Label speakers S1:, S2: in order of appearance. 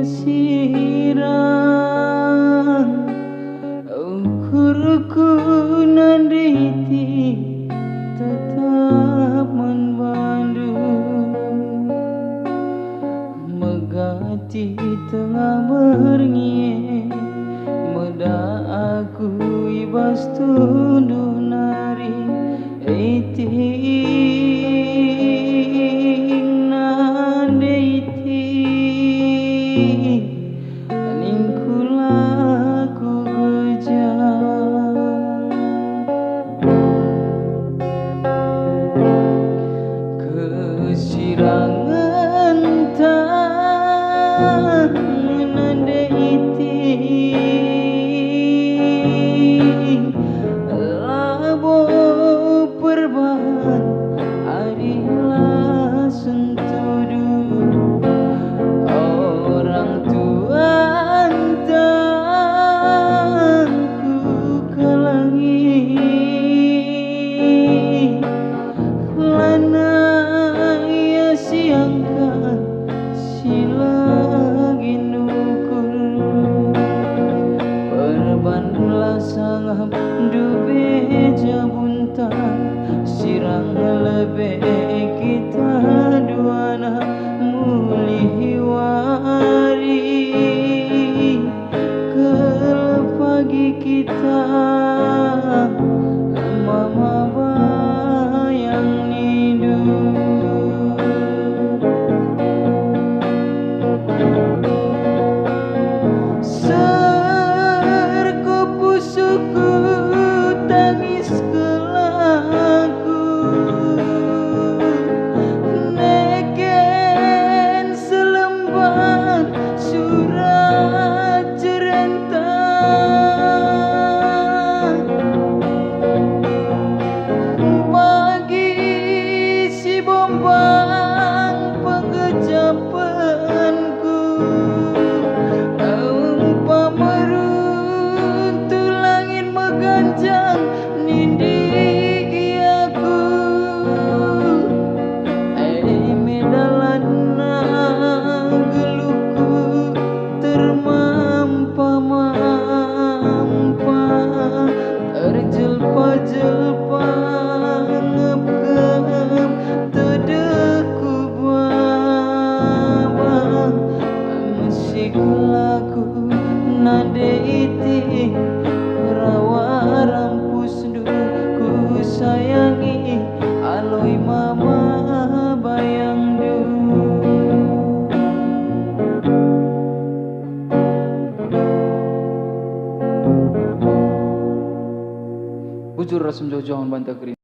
S1: sirang ukurku nanditi tetap membandu megati tengah berngie meda aku ibas tunduh nari eting nandeiti ningkulaku gejang kesirangan nandeiti labo perbahan arilah sentudu orang tua antaku kalangi lana ia siangkan silagi nukul perbanlah sangat dube jabuntan sirang lebih kita duana mulih wari ke pagi kita mama bayang nidu serkupu suku tangis kelaku neken selembar surat cerita bagi si bombang pengejapanku umpama runtuh langit mengganjang nindi aku medalana geluku termampa-mampa terjelpa-jelpa ngep-ngep tedeku babang musik lagu nade iti rawa rampus du ku sayangi aloi mama bayang du bujur rasem jauh-jauhan bantah kering